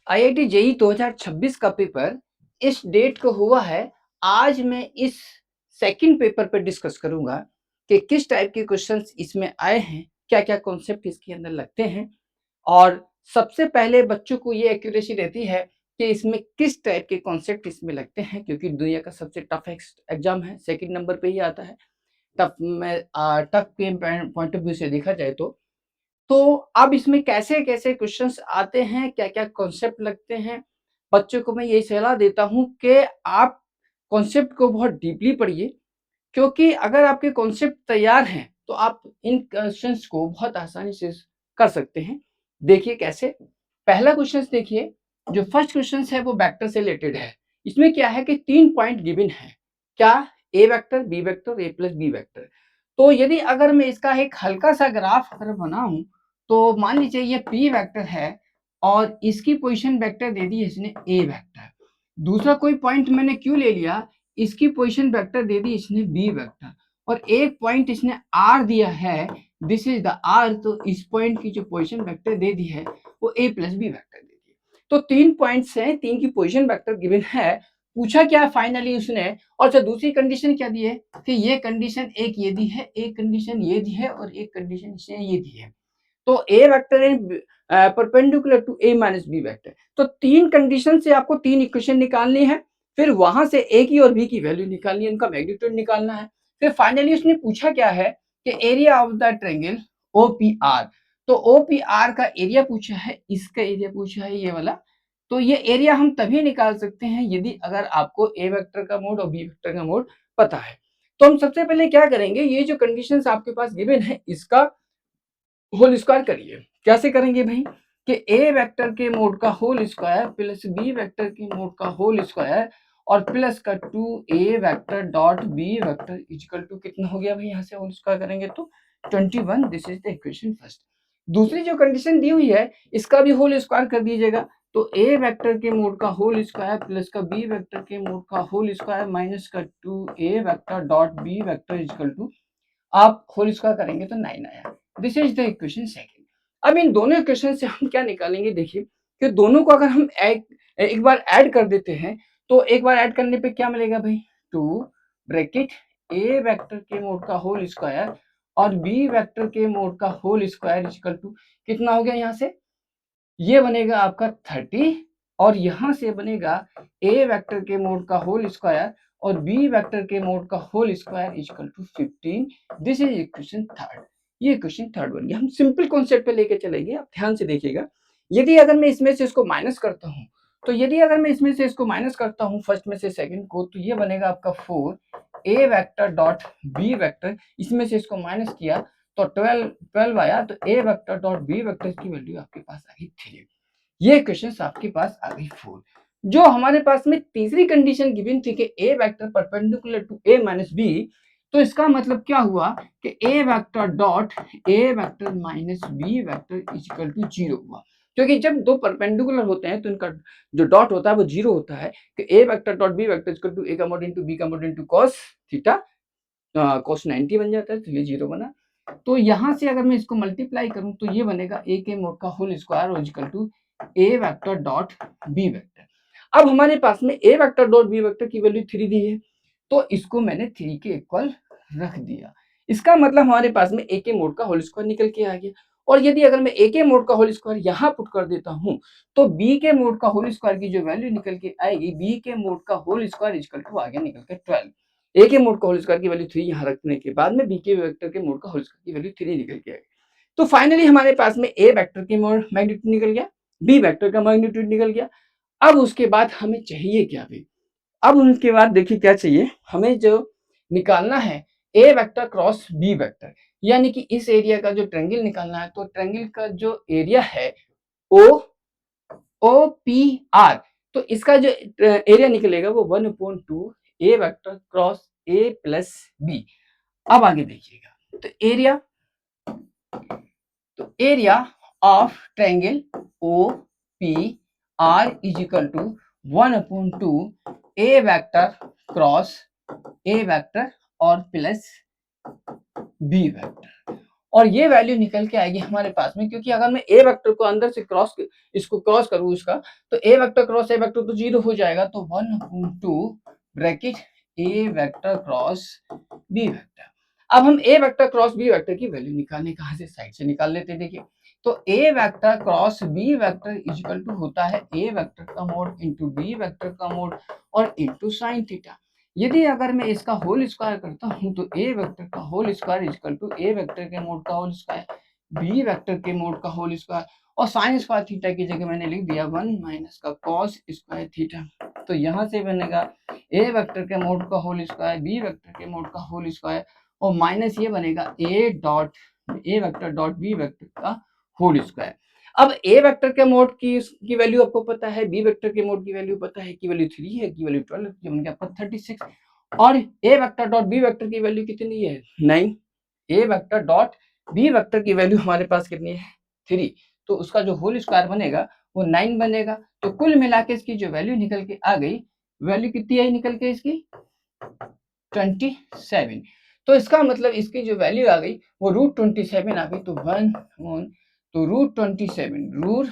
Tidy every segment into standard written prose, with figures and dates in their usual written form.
IIT JEE 2026 का paper इस date को हुआ है। आज मैं इस सेकंड पेपर पे डिस्कस करूंगा कि किस टाइप के क्वेश्चंस इसमें आए हैं, क्या-क्या कॉन्सेप्ट इसके अंदर लगते हैं और सबसे पहले बच्चों को ये एक्यूरेसी रहती है कि इसमें किस टाइप के कॉन्सेप्ट इसमें लगते हैं, क्योंकि दुनिया का सबसे टफ एग्जाम है, सेकंड नंबर पे ही आता है। टफ के पॉइंट ऑफ व्यू से देखा जाए तो अब इसमें कैसे-कैसे क्वेश्चंस आते हैं, क्या-क्या कॉन्सेप्ट लगते हैं, बच्चों को मैं यही सलाह देता हूँ कि आप कॉन्सेप्ट को बहुत डीपली पढ़िए, क्योंकि अगर आपके कॉन्सेप्ट तैयार हैं, तो आप इन क्वेश्चंस को बहुत आसानी से कर सकते हैं। देखिए कैसे? पहला क्वेश्चंस देखिए, जो फर्स्ट क्वेश्चंस है वो वेक्टर से रिलेटेड है। इसमें क्या है कि 3 पॉइंट गिवन है। क्या? ए वेक्टर, बी वेक्टर, ए प्लस बी वेक्टर। तो यदि अगर मैं इसका एक हल्का-सा ग्राफ अगर बनाऊँ, तो मान लीजिए ये पी वेक्टर है और इसकी पोजीशन वेक्टर दे दी इसने ए वेक्टर। दूसरा कोई पॉइंट मैंने क्यों ले लिया? इसकी पोजीशन वेक्टर दे दी इसने बी वेक्टर और एक पॉइंट इसने आर दिया है, दिस इज द आर। तो इस पॉइंट की जो पोजीशन वेक्टर दे दी है वो ए प्लस बी वेक्टर दे दी है। तो 3 पॉइंट्स हैं, 3 की पोजीशन वेक्टर गिवन है। पूछा क्या फाइनली उसने, और जो दूसरी कंडीशन क्या दी है कि ये कंडीशन एक ये दी है, एक कंडीशन ये दी है और एक कंडीशन इसने ये दी है। तो A vector is perpendicular to A minus B vector. तो 3 कंडीशन से आपको 3 इक्वेशन निकालनी है, फिर वहां से ए की और बी की वैल्यू निकालनी है, उनका मैग्नीट्यूड निकालना है। फिर फाइनली उसने पूछा क्या है कि area of the triangle OPR. तो ओपीआर का एरिया पूछा है, इसका एरिया पूछा है ये वाला। तो ये एरिया हम तभी निकाल सकते हैं यदि अगर आपको ए वेक्टर का मोड और बी वेक्टर का मोड पता है। तो हम सबसे पहले क्या करेंगे, ये जो कंडीशंस आपके पास गिवन है इसका होल स्क्वायर करिए। कैसे करेंगे भाई? कि ए वेक्टर के मोड का whole square plus B vector के मोड का होल स्क्वायर और प्लस का 2a vector dot B vector equal to कितना हो गया भाई? यहाँ से होल स्क्वायर करेंगे तो 21। This is the equation first. दूसरी जो कंडीशन दी हुई है इसका भी होल स्क्वायर कर दीजिएगा। तो ए वेक्टर के मोड का होल स्क्वायर प्लस का बी वेक्टर के मोड का होल स्क्वायर माइनस का 2a vector dot B vector equal to, आप होल स्क्वायर करेंगे तो 9 आया। This is the equation second. अब इन दोनों इक्वेशन से हम क्या निकालेंगे, देखिए कि दोनों को अगर हम एक बार ऐड कर देते हैं तो एक बार ऐड करने पे क्या मिलेगा भाई? 2 ब्रैकेट ए वेक्टर के मोड का होल स्क्वायर और बी वेक्टर के मोड का होल स्क्वायर इक्वल टू कितना हो गया? यहाँ से ये बनेगा आपका 30 और यहां से बनेगा ए वेक्टर के मोड का होल स्क्वायर और बी वेक्टर के मोड का whole square equal to 15। This is equation third. ये इक्वेशन थर्ड बन गया। हम सिंपल कॉन्सेप्ट पे लेके चलेंगे, आप ध्यान से देखिएगा। यदि अगर मैं इसमें से इसको माइनस करता हूं, तो यदि अगर मैं इसमें से इसको माइनस करता हूं फर्स्ट में से सेकंड को, तो ये बनेगा आपका 4 ए वेक्टर डॉट बी वेक्टर। इसमें से इसको माइनस किया तो 12 आया, तो A vector dot B vector की वैल्यू आपके पास आ गई 3। ये क्वेश्चन आपके पास आ गई 4। जो हमारे पास में तीसरी कंडीशन गिवन थी कि A vector perpendicular to A minus B, तो इसका मतलब क्या हुआ कि A vector dot A vector minus B vector equal to 0 हुआ। क्योंकि जब दो परपेंडिकुलर होते हैं तो इनका जो डॉट होता है वो 0 होता है कि A vector dot B vector equal to A का मोड इनटू बी का mod into cos theta, cos 90 बन जाता है, तो ये 0 बना। तो यहां से अगर मैं इसको मल्टीप्लाई करूं तो ये बनेगा ए के मोड का होल स्क्वायर और equal to A vector dot B vector. अब हमारे पास में A vector dot B vector की वैल्यू 3 दी है, तो इसको मैंने 3 के इक्वल रख दिया। इसका मतलब हमारे पास में ए के मोड का होल स्क्वायर निकल के आ गया। और यदि अगर मैं ए के मोड का होल स्क्वायर यहां पुट कर देता हूं, तो बी के मोड का होल स्क्वायर की जो वैल्यू निकल के आएगी, बी के मोड का होल स्क्वायर इक्वल टू आ गया निकल के 12। ए के मोड का होल स्क्वायर की वैल्यू 3 यहाँ रखने के बाद में बी के वेक्टर के मोड का होल स्क्वायर की वैल्यू 3 निकल के आएगी। तो फाइनली हमारे पास में ए वेक्टर की मैग्नीट्यूड निकल गया, बी वेक्टर का मैग्नीट्यूड निकल गया। अब उसके बाद हमें चाहिए क्या भी? अब उसके बाद देखिए क्या चाहिए हमें, जो निकालना है A vector cross B vector, यानी कि इस एरिया का जो ट्रायंगल निकालना है। तो ट्रायंगल का जो एरिया है ओ ओ पी आर, तो इसका जो एरिया निकलेगा वो 1/2 A vector cross A plus B. अब आगे देखिएगा, तो area of triangle O P R is equal to 1/2 A vector cross A vector और प्लस बी वेक्टर। और ये वैल्यू निकल के आएगी हमारे पास में, क्योंकि अगर मैं ए वेक्टर को अंदर से इसको क्रॉस करूँ इसका, तो A vector cross A vector तो 0 हो जाएगा, तो 1/2 ब्रैकेट ए वेक्टर क्रॉस बी वेक्टर। अब हम ए वेक्टर क्रॉस बी वेक्टर की वैल्यू निकालने कहाँ से, साइड से निकाल लेते हैं। देखिए, तो A vector cross B vector equal to होता है ए वेक्टर का मोड इंटू बी वेक्टर का मोड और इंटू साइन थीटा। यदि अगर मैं इसका होल स्क्वायर करता हूँ तो ए वेक्टर का whole square equal to A vector के मोड का होल स्क्वायर, बी वेक्टर के मोड का होल स्क्वायर, और साइन स्क्वायर थीटा की जगह मैंने लिख दिया 1 माइनस का कॉस स्क्वायर थीटा। तो यहाँ से बनेगा ए वेक्टर के मोड का होल स्क्वायर, बी वेक्टर के मोड का होल स्क्वायर, और माइनस ये बनेगा A vector dot B vector का होल स्क्वायर। अब ए वेक्टर के मोड की वैल्यू आपको पता है, बी वेक्टर के मोड की वैल्यू पता है, की वैल्यू 3 है, की वैल्यू 12 है, बन गया आपका 36, और ए वेक्टर डॉट बी वेक्टर की वैल्यू कितनी है, 9। ए वेक्टर डॉट बी वेक्टर की वैल्यू हमारे पास कितनी है, 3, तो उसका जो होल स्क्वायर बनेगा वो 9 बनेगा। तो कुल मिला के इसकी जो वैल्यू निकल के आ गई, वैल्यू कितनी आई निकल के इसकी, 27। तो इसका मतलब इसकी जो वैल्यू आ गई वो √27 आ गई। तो 1 तो √27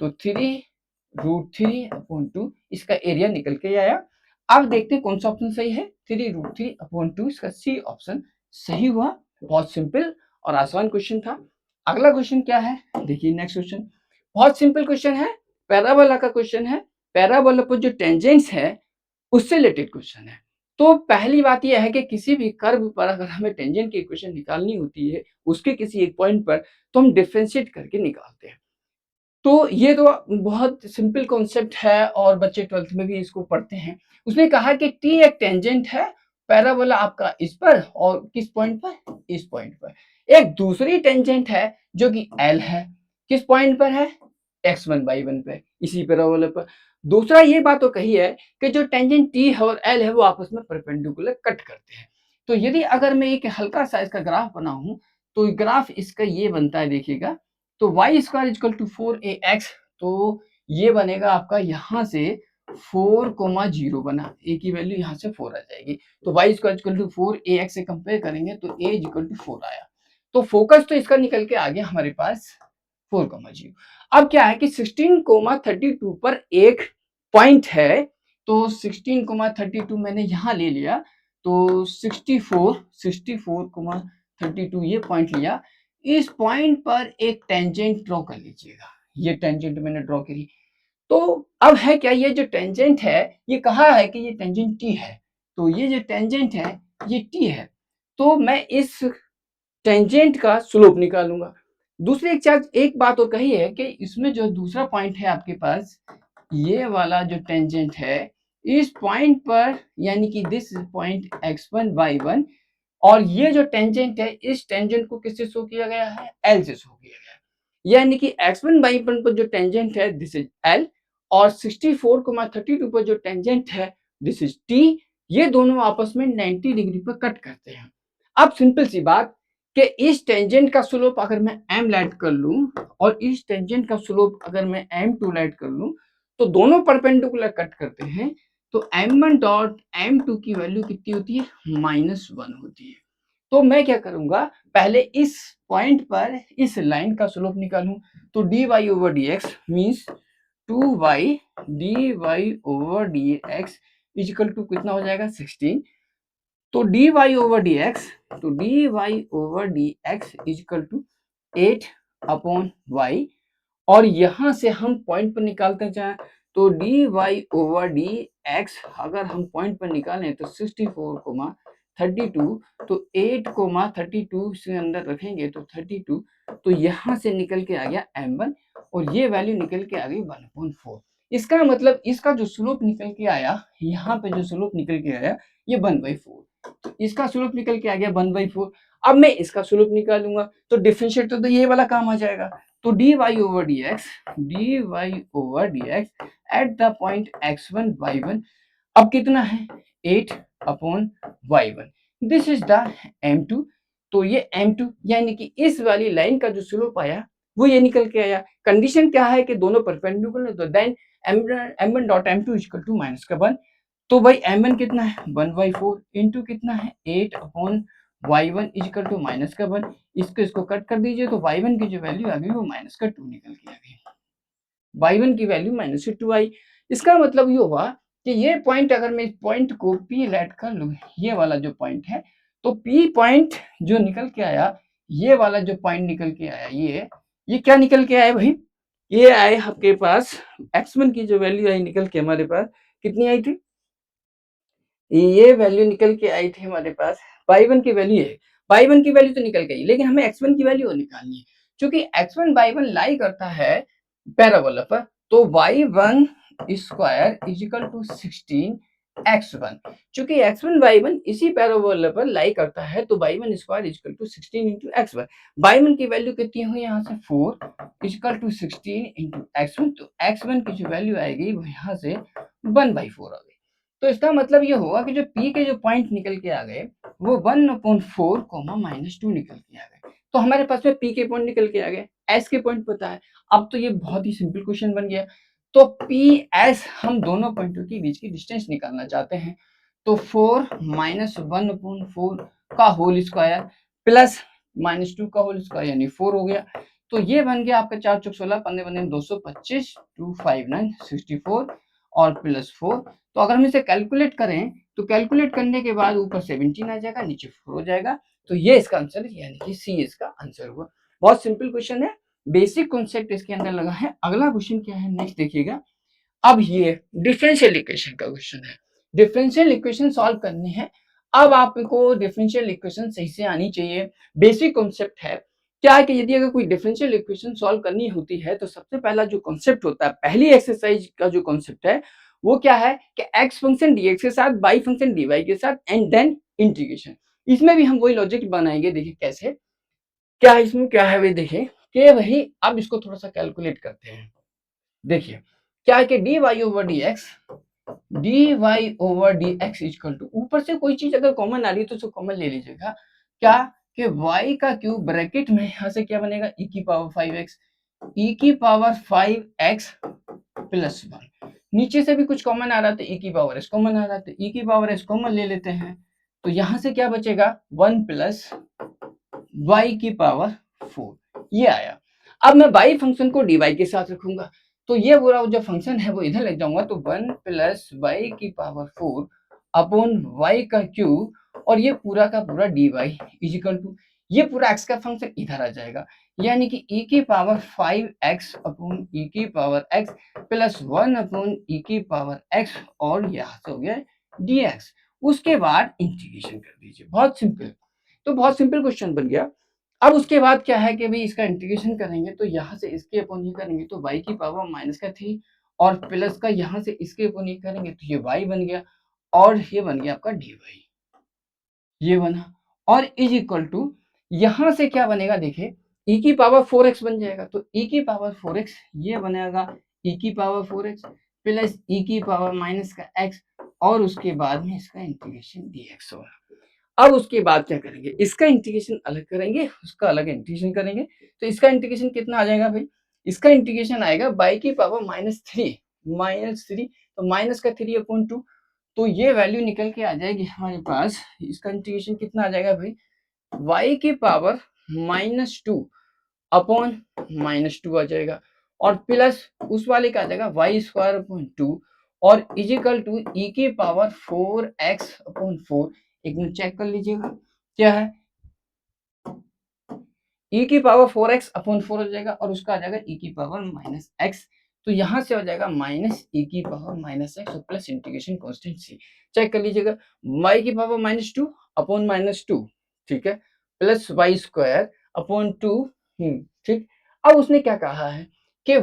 तो 3√3/2 इसका एरिया निकल के आया। अब देखते हैं कौन सा ऑप्शन सही है, 3√3/2 इसका सी ऑप्शन सही हुआ। बहुत सिंपल और आसान क्वेश्चन था। अगला क्वेश्चन क्या है, देखिए नेक्स्ट क्वेश्चन बहुत सिंपल क्वेश्चन है, पैराबोला का क्वेश्चन है। पैराबोला पर जो टेंजेंट्स है उससे रिलेटेड क्वेश्चन है। तो पहली बात यह है कि किसी भी कर्व पर अगर हमें टेंजेंट की इक्वेशन निकालनी होती है उसके किसी एक पॉइंट पर, तो हम डिफरेंशिएट करके निकालते हैं। तो ये तो बहुत सिंपल कॉन्सेप्ट है और बच्चे 12th में भी इसको पढ़ते हैं। उसने कहा कि टी एक टेंजेंट है, पैराबोला आपका इस पर, और किस पॉइंट पर, इस पॉइंट पर। एक दूसरी टेंजेंट है जो कि एल है, किस पॉइंट पर है, x1/1 पे, इसी पैराबोला पर। दूसरा ये बात तो कही है कि जो टेंजेंट टी है और एल है वो आपस में परपेंडिकुलर कट करते हैं। तो यदि अगर मैं एक हल्का सा इसका ग्राफ बनाऊं तो ग्राफ इसका ये बनता है, देखिएगा, तो y square equal to 4ax, तो ये बनेगा आपका यहाँ से 4,0 बना, a की वैल्यू यहाँ से 4 आ जाएगी। तो y square equal to 4ax से कंपेयर करेंगे तो a इक्वल टू 4 आया। तो फोकस तो इसका निकल के आ गया हमारे पास 4,0। अब क्या है कि 16,32 पर एक पॉइंट है, तो 16,32 मैंने यहाँ ले लिया, तो 64,32 ये पॉइंट लिया। इस पॉइंट पर एक टेंजेंट ड्रॉ कर लीजिएगा, ये टेंजेंट मैंने ड्रॉ करी। तो अब है क्या, ये जो टेंजेंट है ये कहा है कि ये टेंजेंट टी है, तो ये जो टेंजेंट है ये टी है, तो मैं इस टेंजेंट का स्लोप निकालूंगा। दूसरी एक बात और कही है कि इसमें जो दूसरा पॉइंट है आपके पास, ये वाला जो टेंजेंट है इस पॉइंट पर, यानी कि दिस पॉइंट x1/1, और ये जो टेंजेंट है इस टेंजेंट को किससे शो किया गया है, एल से शो किया गया है। यानी कि x1/1 पर जो टेंजेंट है दिस इज एल, और 64,32 पर जो टेंजेंट है दिस इज टी। ये दोनों आपस में 90 डिग्री पर कट करते हैं। अब सिंपल सी बात कि इस टेंजेंट का स्लोप अगर मैं m लेट कर लूं और इस टेंजेंट का स्लोप अगर मैं m2 लेट कर लूं, तो दोनों परपेंडिकुलर कट करते हैं, तो m1 डॉट m2 की वैल्यू कितनी होती है, -1 होती है। तो मैं क्या करूंगा, पहले इस पॉइंट पर इस लाइन का स्लोप निकालूं, तो dy/dx means 2y dy/dx equal to कितना हो जाएगा, 16। तो dy/dx, तो dy/dx इक्वल टू 8/y, और यहां से हम पॉइंट पर निकालते जाए तो dy/dx अगर हम पॉइंट पर निकालें तो 64,32, तो 8,32 से अंदर रखेंगे तो 32, तो यहां से निकल के आ गया m1, और ये वैल्यू निकल के आ गई 1/4। इसका मतलब इसका जो स्लोप निकल के आया, यहाँ पे जो स्लोप निकल के आया ये 1/4, तो इसका स्लोप निकल के आ गया 1/4। अब मैं इसका स्लोप निकालूंगा तो डिफरेंशिएट तो ये वाला काम आ जाएगा, तो dy/dx at the point x1/1 अब कितना है, 8/y1, this is the m2। तो ये m2 यानी कि इस वाली लाइन का जो स्लोप आया वो ये निकल के आया। कंडीशन क्या है कि दोनों परपेंडिकुलर है, तो then m1 dot m2 equal to -1। तो भाई m1 कितना है, 1/4 इंटू कितना है, 8/y, y1 equal to minus का 1, इसको कट कर दीजिए तो y1 की जो वैल्यू आ गई वो माइनस का 2 निकल के आ गई, y1 की वैल्यू माइनस से 2 आई। इसका मतलब ये हुआ कि ये पॉइंट अगर मैं इस पॉइंट को P लेट कर लूँ, ये वाला जो पॉइंट है, तो P पॉइंट जो निकल के आया, ये वाला जो पॉइंट निकल के आया, ये क्या निकल के आया भाई? ये आए आपके पास x1 की जो वैल्यू आई निकल के हमारे पास कितनी आई थी? ये वैल्यू निकल के आई थी हमारे पास, y1 की वैल्यू है, y1 की वैल्यू तो निकल गई, लेकिन हमें x1 की वैल्यू निकालनी है। चूंकि x1 y1 लाई करता है पैराबोला पर, तो y1 square is equal to 16x1। चूंकि x1 y1 इसी पैराबोला पर लाई करता है, तो y1 square is equal to 16 into x1। y1 की वैल्यू कितनी हुई यहाँ से 4 is equal to 16 into x1, तो x1 की जो वैल्यू आएगी वो यहाँ से 1/4 आ गई। तो इसका मतलब ये होगा कि जो P के जो पॉइंट निकल के आ गए वो 1/4 माइनस 2 निकल के आ गए। तो हमारे पास में P के पॉइंट निकल के आ गए, S के पॉइंट पता है। अब तो ये बहुत ही सिंपल क्वेश्चन बन गया। तो PS हम दोनों पॉइंटों के बीच की डिस्टेंस निकालना चाहते हैं, तो 4 माइनस 1/4 का होल स्क्वायर प्लस माइनस 2 का होल स्क्वायर यानी 4 हो गया। तो ये बन गया आपका 4 चौक 16, 15 15 225, 2 5 9 64 और प्लस 4। तो अगर हम इसे कैलकुलेट करें तो कैलकुलेट करने के बाद ऊपर 17 आ जाएगा, नीचे 4 हो जाएगा। तो ये इसका आंसर है, यानी कि सी इसका आंसर हुआ। बहुत सिंपल क्वेश्चन है, बेसिक कॉन्सेप्ट इसके अंदर लगा है। अगला क्वेश्चन क्या है नेक्स्ट देखिएगा। अब ये डिफरेंशियल इक्वेशन का क्वेश्चन है, डिफरेंशियल इक्वेशन सॉल्व करने हैं। अब आपको डिफरेंशियल इक्वेशन सही से आनी चाहिए, बेसिक कॉन्सेप्ट है। क्या है कि यदि अगर कोई डिफरेंशियल इक्वेशन सॉल्व करनी होती है तो सबसे पहला जो कॉन्सेप्ट होता है, पहली एक्सरसाइज का जो कॉन्सेप्ट है वो क्या है कि x फंक्शन dx के साथ, y फंक्शन dy के साथ एंड देन इंटीग्रेशन। इसमें भी हम वही लॉजिक बनाएंगे, देखिए कैसे, क्या इसमें क्या है वे देखें कि वही। अब इसको थोड़ा सा कैलकुलेट करते हैं। देखिए क्या है कि dy over D X equal to, ऊपर से कोई चीज अगर कॉमन आ रही है तो उसको कॉमन ले लीजिएगा। क्या कि y का क्यूब ब्रैकेट में यहाँ से क्या बनेगा e की पावर 5x, e की पावर 5x प्लस 1। नीचे से भी कुछ कॉमन आ रहा था, e की पावर s कॉमन आ रहा था, e की पावर s कॉमन ले लेते हैं। तो यहाँ से क्या बचेगा 1 प्लस y की पावर 4, ये आया। अब मैं y फंक्शन को dy के साथ रखूंगा, तो ये पूरा जो फंक्शन है वो इधर ले जाऊंगा, तो 1 प्लस y की पावर 4 अपॉन y का क्यूब, और ये पूरा का पूरा dy इज इक्वल टू, ये पूरा x का फंक्शन इधर आ जाएगा, यानी कि e की पावर 5x अपॉन e की power x plus 1 upon e की पावर x, और यहाँ से हो गया dx। उसके बाद इंटीग्रेशन कर दीजिए, बहुत सिंपल। तो बहुत सिंपल क्वेश्चन बन गया। अब उसके बाद क्या है कि भाई इसका इंटीग्रेशन करेंगे तो यहाँ से इसके अपॉन ये करेंगे तो y की पावर माइनस का 3, और प्लस का यहाँ से इसके अपॉन ये करेंगे तो ये y बन गया, और ये बन गया आपका dy, ये बना। और इज इक्वल टू यहाँ से क्या बनेगा देखिए, e की पावर 4x बन जाएगा, तो e की पावर 4x ये बनेगा e की पावर 4x प्लस e की पावर माइनस का x, और उसके बाद में इसका इंटीग्रेशन dx होगा। अब उसके बाद क्या करेंगे, इसका इंटीग्रेशन अलग करेंगे, उसका अलग इंटीग्रेशन करेंगे। तो इसका इंटीग्रेशन कितना आ जाएगा भाई, इसका इंटीग्रेशन आएगा y की पावर -3, तो माइनस का 3 अपॉन 2। तो ये वैल्यू निकल के आ जाएगी हमारे पास, इसका इंटीग्रेशन कितना आ जाएगा भाई, y की पावर -2 अपॉन -2 आ जाएगा, और प्लस उस वाले का आ जाएगा y स्क्वायर अपॉन 2, और इजिकल टू e की पावर 4x अपॉन 4। एक मिनट चेक कर लीजिएगा क्या है, e की पावर 4x अपॉन 4 हो जाएगा, और उसका आ जाएगा e की पावर -x। तो यहां से हो जाएगा माइनस e की पावर -x और plus integration constant c। Check कर लीजिएगा, y की पावर -2 अपॉन -2, ठीक है, प्लस y स्क्वायर अपॉन 2। ठीक। अब उसने क्या कहा है कि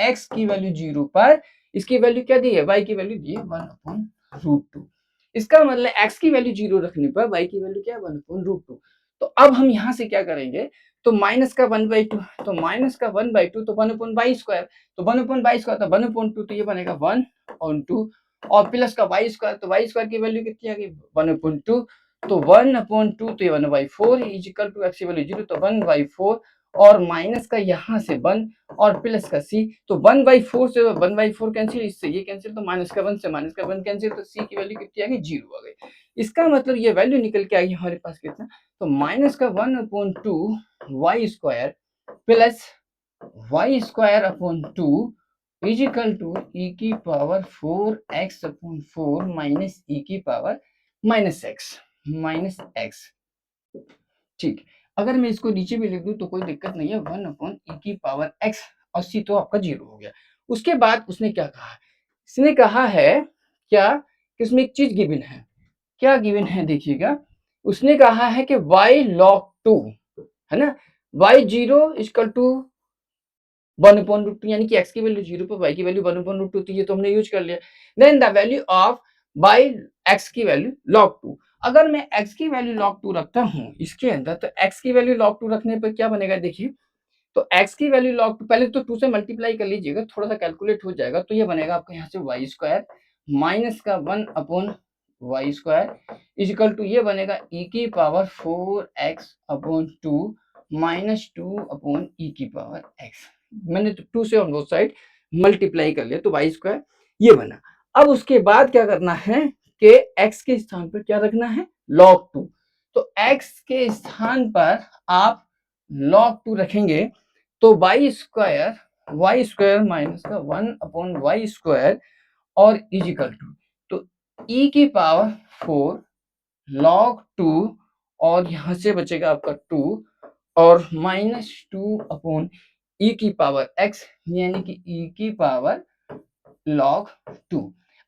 x की वैल्यू 0 पर, इसकी वैल्यू क्या दी है, y की वैल्यू दी है 1/√2। इसका मतलब x की वैल्यू 0 रखने पर y की वैल्यू क्या है 1/√2। तो अब हम यहाँ से क्या करेंगे, तो माइनस का 1/2, तो माइनस का 1/2 तो 1/y स्क्वायर, तो 1/y स्क्वायर तो 1/2, तो ये बनेगा 1/2, और प्लस का y स्क्वायर, तो y स्क्वायर की वैल्यू कितनी आ गई 1/2, तो 1/2 तो ये 1/4 इज इक्वल टू x की वैल्यू 0, तो 1/4, और माइनस का यहाँ से 1 और प्लस का c, तो 1/4 से 1/4 कैंसिल, इससे ये कैंसिल, तो माइनस का 1 से माइनस का 1 कैंसिल, तो c की वैल्यू कितनी आ गई, 0 आ गई। इसका मतलब ये वैल्यू निकल के आ गई हमारे पास कितना, तो माइनस का 1/2 Y square plus Y square upon 2 is equal to E की पावर 4x अपॉन 4 माइनस ई की पावर माइनस x। ठीक, अगर मैं इसको नीचे भी लिख दूं तो कोई दिक्कत नहीं है, 1 अपॉन ई की पावर x, और c तो आपका 0 हो गया। उसके बाद उसने क्या कहा, इसने कहा है क्या कि उसमें एक चीज गिवन है, क्या गिवन है देखिएगा, उसने कहा है कि y log 2 है ना, y0 इक्वल टू 1/√2, यानी कि x की वैल्यू 0 पर y की वैल्यू 1/√2 थी, ये तो हमने यूज कर लिया। Then the value of y x की वैल्यू log 2, अगर मैं x की वैल्यू log 2 रखता हूं इसके अंदर, तो x की वैल्यू log 2 रखने पर क्या बनेगा देखिए, तो x की वैल्यू log 2 पहले तो 2 से मल्टीप्लाई कर लीजिएगा, थोड़ा सा कैलकुलेट हो जाएगा, तो ये बनेगा आपका यहाँ से y स्क्वायर माइनस का 1 upon Y square is equal to ये बनेगा e की power 4x upon 2 minus 2 upon e की पावर x। मैंने तो 2 से ऑन बोथ साइड मल्टीप्लाई कर लिया, तो वाई स्क्वायर ये बना। अब उसके बाद क्या करना है कि x के स्थान पर क्या रखना है, log 2, तो x के स्थान पर आप log 2 रखेंगे, तो वाई स्क्वायर माइनस का 1 अपॉन वाई स्क्वायर और इजिकल टू, तो e की पावर 4 log 2 और यहां से बचेगा आपका 2 और माइनस 2 अपॉन e की पावर x, यानी कि e की पावर log 2।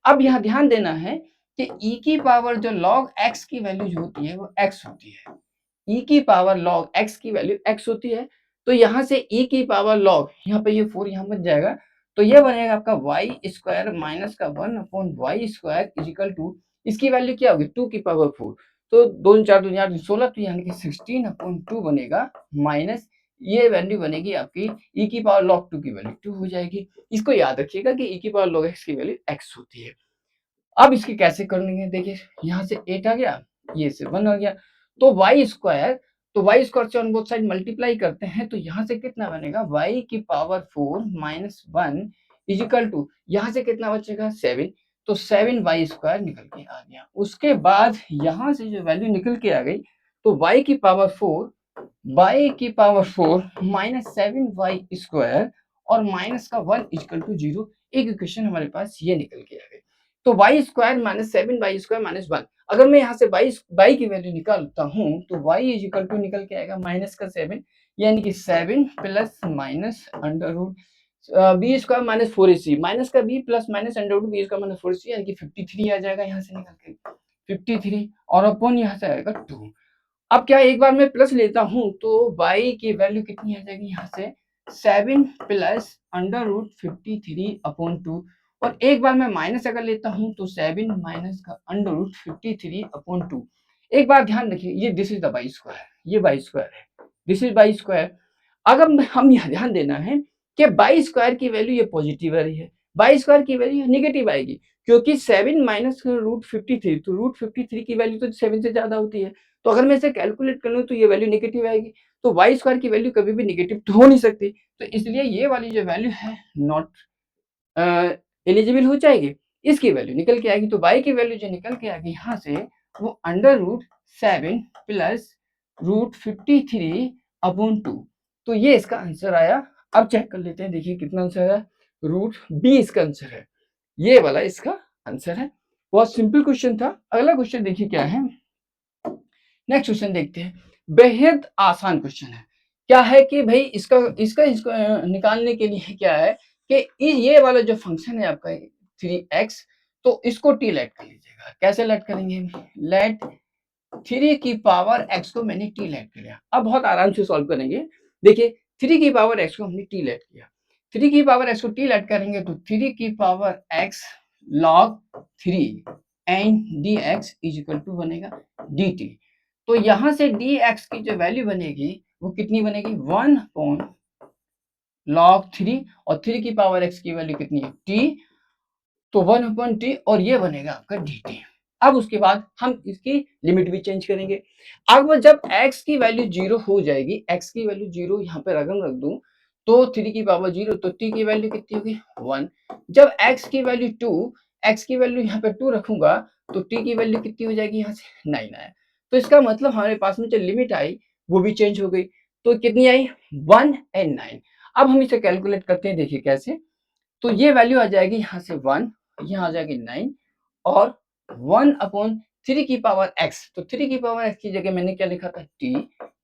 अब यहां ध्यान देना है कि e की पावर जो log x की वैल्यू जो होती है वो x होती है, e की पावर log x की वैल्यू x होती है, तो यहां से e की पावर log, यहाँ पे ये 4 यहाँ बच जाएगा, तो ये बनेगा आपका वाई स्क्वायर माइनस का 1 upon Y square is equal to, इसकी वैल्यू क्या होगी 2 की पावर 4, तो 2 4 2 4 16, तो यानी कि 16 अपॉन 2 बनेगा, माइनस ये वैल्यू बनेगी आपकी e की पावर log 2 की वैल्यू 2 हो जाएगी। इसको याद रखिएगा कि e की पावर log x की वैल्यू x होती है। अब इसकी कैसे करनी है देखिए, यहाँ से 8 आ गया, ये से 1 आ गया, तो वाई स्क्वायर, तो वाई स्क्वायर से ऑन बोथ साइड मल्टीप्लाई करते हैं, तो यहाँ से कितना बनेगा y की पावर 4 माइनस 1 इजिकल टू, यहाँ से कितना बचेगा 7, तो 7 वाई स्क्वायर निकल के आ गया। उसके बाद यहाँ से जो वैल्यू निकल के आ गई, तो y की पावर 4 माइनस 7 वाई स्क्वायर और माइनस का 1 इजिकल टू 0, एक इक्वेशन हमारे पास ये निकल के आ गई। तो Y square minus 7 Y square minus 1, अगर मैं यहाँ से वाई की वैल्यू निकालता हूँ, तो वाई इज इक्वल टू निकल के आएगा माइनस का 7, यानी कि 7 plus minus under root B square minus 4ac, minus का B plus minus under root B square minus 4ac, यानी कि 53 आ जाएगा यहाँ से निकल के 53, और अपॉन यहाँ से आएगा 2। अब क्या एक बार मैं प्लस लेता हूँ तो y की वैल्यू कितनी आ जाएगी यहाँ से 7 प्लस अंडर रूट 53 अपॉन 2, और एक बार मैं माइनस अगर लेता हूँ तो 7 माइनस का अंडर रूट 53 अपॉन 2। एक बार ध्यान रखिए, ये this is the Y square, ये वाई स्क्वायर है, दिस इज वाई स्क्वायर। अगर हम यहाँ ध्यान देना है कि वाई स्क्वायर की वैल्यू ये पॉजिटिव आ रही है, वाई स्क्वायर की वैल्यू नेगेटिव आएगी, क्योंकि 7 माइनस रूट 53, तो रूट 53 की वैल्यू तो 7 से ज्यादा होती है, तो अगर मैं इसे कैलकुलेट कर लूं तो ये वैल्यू नेगेटिव आएगी, तो वाई स्क्वायर की वैल्यू कभी भी नेगेटिव तो हो नहीं सकती, तो इसलिए ये वाली जो वैल्यू है नॉट एलिजिबल हो जाएगी, इसकी वैल्यू निकल के आएगी। तो वाई की वैल्यू जो निकल के आएगी यहाँ से वो under root 7 plus root 53 upon 2, तो ये इसका आंसर आया। अब चेक कर लेते हैं, देखिए कितना आंसर है, रूट बी इसका आंसर है, ये वाला इसका आंसर है। बहुत सिंपल क्वेश्चन था। अगला क्वेश्चन देखिए क्या है, नेक्स्ट क्वेश्चन देखते हैं, बेहद आसान क्वेश्चन है। क्या है कि भाई इसको निकालने के लिए क्या है कि ये वाला जो फंक्शन है आपका 3x, तो इसको t लेट कर लीजिएगा। कैसे लेट करेंगे, लेट 3 की पावर x को मैंने t लेट कर लिया। अब बहुत आराम से सॉल्व करेंगे। देखिए 3 की पावर x को हमने t लेट किया, 3 की पावर x को t लेट करेंगे तो 3 की power x log 3 and dx is equal to बनेगा dt। तो यहां से dx की जो वैल्यू बनेगी वो कितनी बनेगी 1 अपॉन log 3, और 3 की पावर x की वैल्यू कितनी है t, तो 1 अपॉन t, और ये बनेगा आपका dt। अब उसके बाद हम इसकी लिमिट भी चेंज करेंगे। अब जब x की वैल्यू 0 हो जाएगी, x की वैल्यू 0 यहाँ पे रकम रख दूं तो 3 की पावर 0, तो t की वैल्यू कितनी होगी 1। जब x की वैल्यू 2, x की वैल्यू यहाँ पे 2 रखूंगा तो t की वैल्यू कितनी हो जाएगी, यहाँ से 9 आया। तो इसका मतलब हमारे पास में जो लिमिट आई वो भी चेंज हो गई। तो कितनी आई 1 एंड 9। अब हम इसे कैलकुलेट करते हैं, देखिए कैसे। तो ये वैल्यू आ जाएगी यहाँ से 1, यहाँ आ जाएगी 9 और 1/3 की पावर x। तो 3 की पावर x की जगह मैंने क्या लिखा था t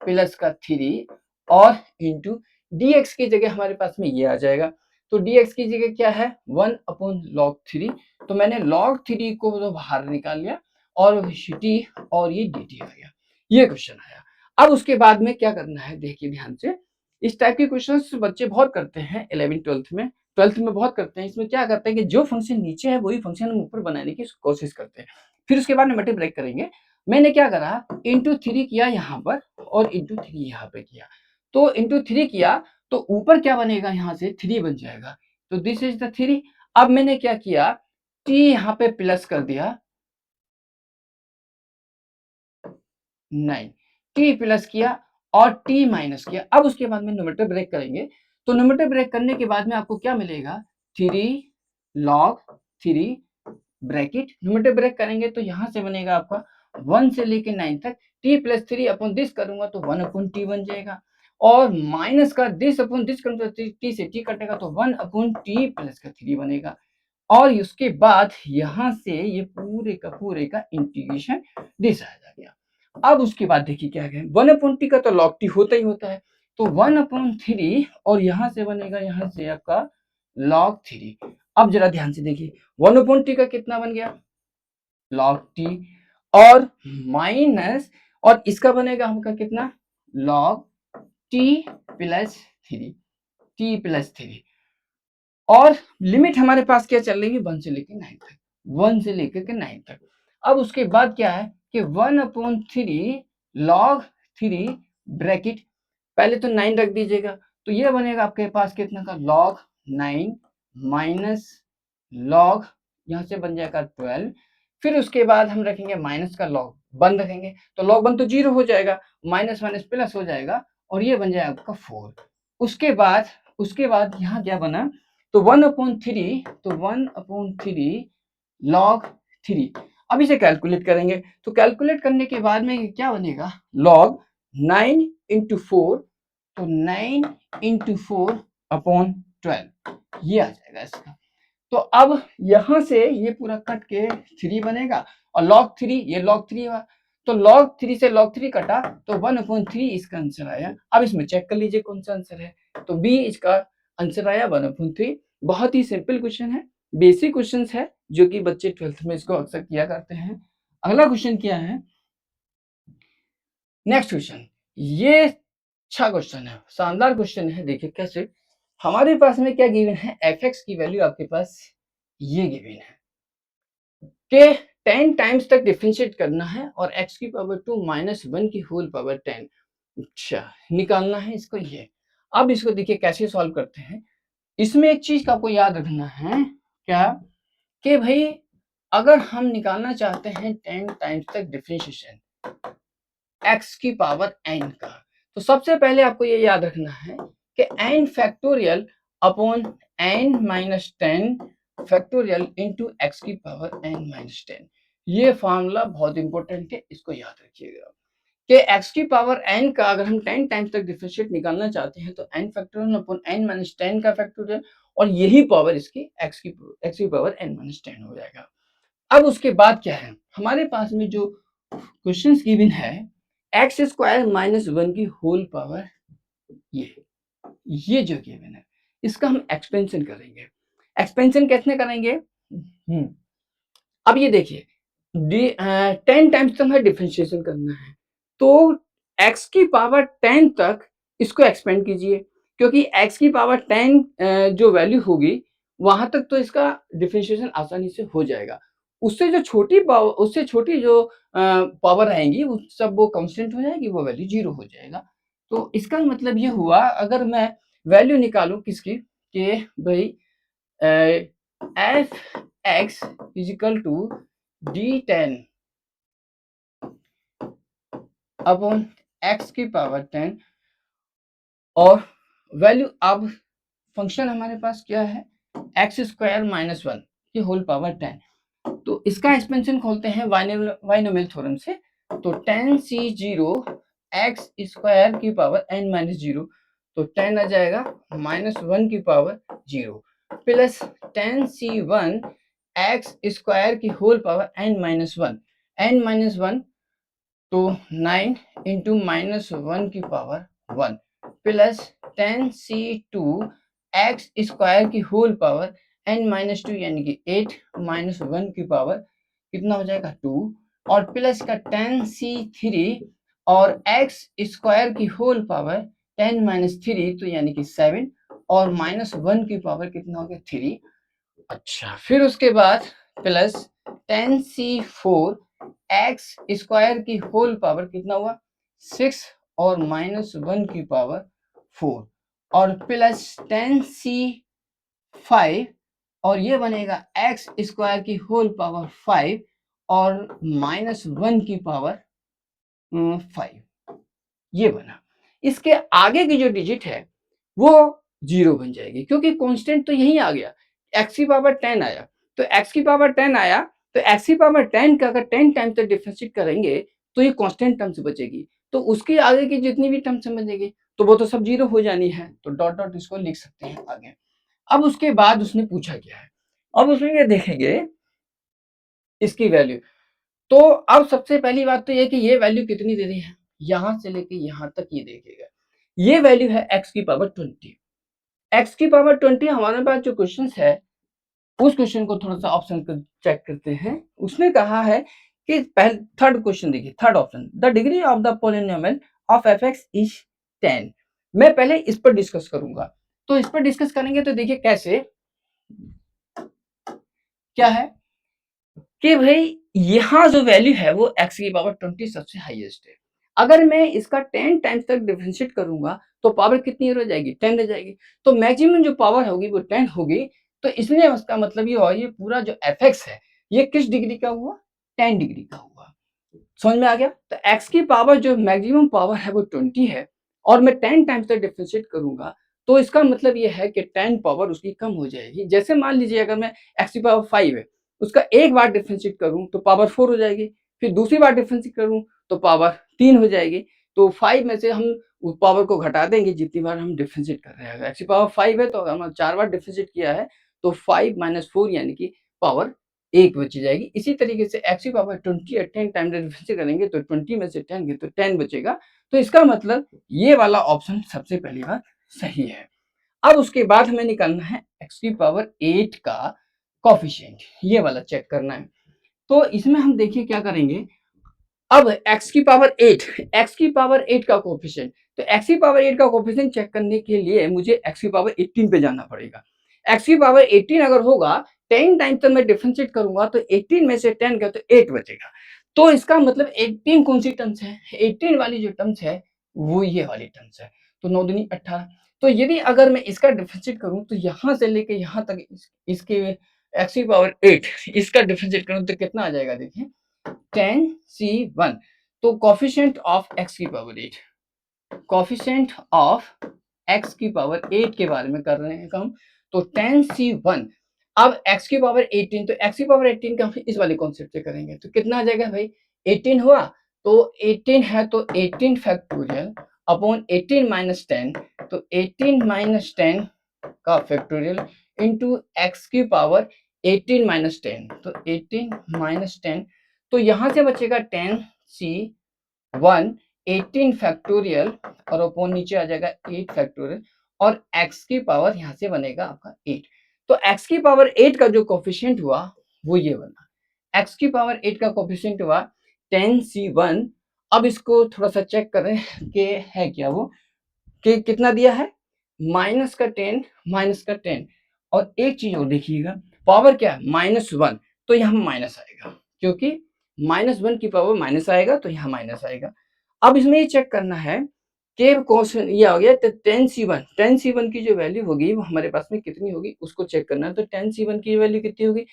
प्लस का 3 और इंटू dx की जगह हमारे पास में ये आ जाएगा। तो dx की जगह क्या है 1/log3। तो मैंने log3 को तो बाहर निकाल लिया और t और ये dt आ गया। ये क्वेश्चन आया। अब उसके बाद में क्या करना है, देखिए ध्यान से। इस टाइप के क्वेश्चंस बच्चे बहुत करते हैं 11th 12th में, 12th में बहुत करते हैं। इसमें क्या करते हैं कि जो फंक्शन नीचे है वही फंक्शन हम ऊपर बनाने की कोशिश करते हैं। फिर उसके बाद में मल्टीप्लाई करेंगे। मैंने क्या करा, इंटू 3 किया यहाँ पर और इंटू 3 यहाँ पे किया। तो इंटू 3 किया तो ऊपर क्या बनेगा, यहाँ से 3 बन जाएगा। तो दिस इज द 3। अब मैंने क्या किया, t यहाँ पे प्लस कर दिया 9, t प्लस किया और t माइनस किया। अब उसके बाद में न्यूमरेटर ब्रेक करेंगे। तो न्यूमरेटर ब्रेक करने के बाद में आपको क्या मिलेगा, 3 log 3 ब्रैकेट। न्यूमरेटर ब्रेक करेंगे तो यहाँ से बनेगा आपका 1 से लेके 9 तक t प्लस 3 अपॉन दिस करूंगा तो 1/t बन जाएगा। और माइनस का दिस अपॉन दिस करूंगा तो t से t कटेगा तो 1/t प्लस का 3 बनेगा। और उसके बाद यहाँ से ये पूरे का इंटीग्रेशन दिस आ गया। अब उसके बाद देखिए क्या है, 1/t का तो log t होता ही होता है। तो 1/3 और यहाँ से बनेगा, यहाँ से आपका log 3। अब जरा ध्यान से देखिए 1/t का कितना बन गया log t और माइनस, और इसका बनेगा हमका कितना log t plus 3, t plus 3। और लिमिट हमारे पास क्या चल रही है 1 से लेकर 9 तक, 1 से लेकर के 9 तक। अब उसके बाद क्या है कि 1/3 log 3 ब्रैकेट, पहले तो 9 रख दीजिएगा तो ये बनेगा आपके पास कितना का log 9 माइनस log, यहाँ से बन जाएगा 12। फिर उसके बाद हम रखेंगे माइनस का log 1 रखेंगे तो log 1 तो 0 हो जाएगा, माइनस माइनस प्लस हो जाएगा और ये बन जाएगा आपका 4। उसके बाद यहाँ क्या बना, तो 1/3, तो 1/3 log 3। अब इसे कैलकुलेट करेंगे तो कैलकुलेट करने के बाद में क्या बनेगा log 9 इंटू 4, तो 9 इंटू 4/12 ये आ जाएगा इसका। तो अब यहां से ये पूरा कट के 3 बनेगा और log 3, ये log 3 हुआ तो log 3 से log 3 कटा तो 1/3 इसका आंसर आया। अब इसमें चेक कर लीजिए कौन सा आंसर है, तो बी इसका आंसर आया 1/3। बहुत ही सिंपल क्वेश्चन है, बेसिक क्वेश्चन है जो कि बच्चे 12th में इसको अक्सर किया करते हैं। अगला क्वेश्चन क्या है, नेक्स्ट क्वेश्चन, ये अच्छा क्वेश्चन है, शानदार क्वेश्चन है। देखिए कैसे, हमारे पास में क्या गिवन है, f(x) की वैल्यू आपके पास ये गिवन है कि 10 टाइम्स तक डिफरेंशिएट करना है और x की पावर 2 माइनस 1 की होल पावर 10 अच्छा निकालना है इसको ये। अब इसको देखिए कैसे सॉल्व करते हैं। इसमें एक चीज का आपको याद रखना है क्या, कि भाई अगर हम निकालना चाहते हैं 10 टाइम्स तक डिफरेंशिएशन x की पावर n का, तो सबसे पहले आपको ये याद रखना है कि n factorial upon n minus 10 factorial into x की पावर n माइनस 10। ये फॉर्मूला बहुत इंपॉर्टेंट है, इसको याद रखिएगा कि x की पावर n का अगर हम 10 टाइम्स तक डिफरेंशिएट निकालना चाहते हैं तो n factorial upon n minus 10 का फैक्टोरियल और यही पावर इसकी x की पावर n माइनस 10 हो जाएगा। अब उसके बाद क्या है, हमारे पास में जो क्वेश्चन गिवन है x² माइनस 1 की होल पावर, ये जो गिवन है इसका हम एक्सपेंशन करेंगे। एक्सपेंशन कैसे करेंगे, अब ये देखिए 10 टाइम्स तक हमें डिफरेंशिएशन करना है तो x की पावर 10 तक इसको एक्सपेंड कीजिए, क्योंकि x की पावर 10 जो वैल्यू होगी वहां तक तो इसका डिफरेंशिएशन आसानी से हो जाएगा। उससे जो छोटी पावर, उससे छोटी जो पावर आएंगी वो सब वो कांस्टेंट हो जाएगी, वो वैल्यू 0 हो जाएगा। तो इसका मतलब ये हुआ, अगर मैं वैल्यू निकालूं किसकी कि भाई F X is equal to d10 upon x की पावर 10 और वैल्यू अब फंक्शन हमारे पास क्या है एक्स स्क्वायर माइनस वन की होल पावर 10। तो इसका एक्सपेंशन खोलते हैं बाइनोमियल थ्योरम से। तो 10c0 एक्स स्क्वायर की पावर n माइनस जीरो, तो 10 आ जाएगा माइनस वन की power zero plus 10c1 x square की whole power n minus one तो 9 इंटू माइनस वन की power 1 plus 10c2 x square की whole power n minus two यानी कि 8 माइनस वन की पावर कितना हो जाएगा 2 और प्लस का 10c3 और एक्स स्क्वायर की होल पावर 10 माइनस थ्री तो यानी कि 7 और माइनस वन की पावर कितना हो गया 3। अच्छा फिर उसके बाद प्लस 10c4 एक्स स्क्वायर की होल पावर कितना हुआ 6 और माइनस वन की पावर 4 और प्लस 10c5 और ये बनेगा एक्स स्क्वायर की होल पावर 5 और माइनस वन की पावर 5 ये बना। इसके आगे की जो डिजिट है वो जीरो बन जाएगी क्योंकि कांस्टेंट तो यही आ गया एक्स की पावर 10 आया। तो एक्स की पावर 10 आया तो एक्स की पावर 10 का अगर 10 टाइम तक डिफरेंशिएट करेंगे तो ये कांस्टेंट टर्म्स बचेगी। तो उसके आगे की जितनी भी टर्म्स बचेगी तो वो तो सब जीरो हो जानी है। तो डॉट डॉट इसको लिख सकते हैं आगे। अब उसके बाद उसने पूछा क्या है, अब उसमें ये देखेंगे इसकी वैल्यू। तो अब सबसे पहली बात तो ये कि ये वैल्यू कितनी दे रही है, यहां से लेके यहां तक ये देखिएगा ये वैल्यू है एक्स की पावर 20। एक्स की पावर 20 हमारे पास जो क्वेश्चन है उस क्वेश्चन को थोड़ा सा ऑप्शन को चेक करते हैं। उसने कहा है कि पहले थर्ड क्वेश्चन देखिए, third option the degree of the polynomial of F x is 10। मैं पहले इस पर डिस्कस करूंगा। तो इस पर डिस्कस करेंगे तो देखिए कैसे क्या है कि भाई यहाँ जो वैल्यू है वो x की पावर 20 सबसे हाईएस्ट है। अगर मैं इसका 10 टाइम्स तक डिफरेंशिएट करूंगा तो पावर कितनी रह जाएगी 10 रह जाएगी। तो मैक्सिमम जो पावर होगी वो 10 होगी। तो इसलिए उसका मतलब ये हुआ ये पूरा जो fx है ये किस डिग्री का हुआ 10 डिग्री का हुआ। समझ में आ गया। तो x की पावर जो मैक्सिमम पावर है वो 20 है और मैं 10 टाइम्स तक डिफरेंशिएट करूंगा तो इसका मतलब ये है कि 10 पावर उसकी कम हो जाएगी। जैसे मान लीजिए अगर मैं x की पावर 5 है उसका एक बार डिफरेंशिएट करूं तो पावर 4 हो जाएगी, फिर दूसरी बार डिफरेंशिएट करूं तो पावर 3 हो जाएगी। तो 5 में से हम उस पावर को घटा देंगे जितनी बार हम डिफरेंशिएट कर रहे हैं। एक्स की पावर 5 है तो हम 4 बार डिफरेंशिएट किया है तो 5 माइनस 4 यानी कि पावर 1 बची जाएगी। इसी तरीके से एक्स की पावर 20 या 10 टाइम डिफरेंशिएट करेंगे तो 20 में से 10 गए तो 10 बचेगा। तो इसका मतलब ये वाला ऑप्शन सबसे पहली बात सही है। अब उसके बाद हमें निकालना है एक्स की पावर 8 का कोफिशिएंट, ये वाला चेक करना है। तो इसमें हम देखिए क्या करेंगे। अब x की पावर 8, x की पावर 8 का कोफिशिएंट, तो x की पावर 8 का कोफिशिएंट चेक करने के लिए मुझे x की पावर 18 पे जाना पड़ेगा। x की पावर 18 अगर होगा 10 टाइम तक मैं डिफरेंशिएट करूंगा तो 18 में से 10 गया तो 8 बचेगा। तो इसका मतलब 18 कौन सी टर्म्स है, 18 वाली जो टर्म्स है वो ये वाली टर्म्स है। तो 9 दूनी 18। तो यदि अगर मैं इसका डिफरेंशिएट करूं तो यहां से लेके यहां तक इसके x की पावर 8 इसका डिफरेंशिएट करूं तो कितना आ जाएगा देखिए 10c1। तो कोफिशिएंट ऑफ x की पावर 8, कोफिशिएंट ऑफ x की पावर 8 के बारे में कर रहे हैं हम। तो 10c1 अब x की पावर 18 तो x की पावर 18 का हम इस वाले कॉन्सेप्ट से करेंगे तो कितना आ जाएगा भाई 18 हुआ। तो 18 है तो 18 फैक्टोरियल अपॉन 18 माइनस 10 तो 18 माइनस 10 का फैक्टोरियल इंटू एक्स की पावर 18 माइनस 10 तो 18 माइनस 10 तो यहां से बचेगा 10c1 18 फैक्टोरियल और अपॉन नीचे आ जाएगा 8 फैक्टोरियल और x की पावर यहां से बनेगा आपका 8। तो x की पावर 8 का जो कोफिशिएंट हुआ वो ये बना, x की पावर 8 का कोफिशिएंट हुआ 10c1। अब इसको थोड़ा सा चेक करें कि है क्या वो कि कितना दिया है माइनस का 10 माइनस का 10 और एक चीज और देखिएगा पावर क्या है -1 तो यहाँ माइनस आएगा क्योंकि -1 की पावर माइनस आएगा तो यहाँ माइनस आएगा। अब इसमें ये चेक करना है कि क्वेश्चन ये हो गया तो 10c1 की जो वैल्यू होगी वो हमारे पास में कितनी होगी उसको चेक करना है। तो 10c1 की वैल्यू कितनी होगी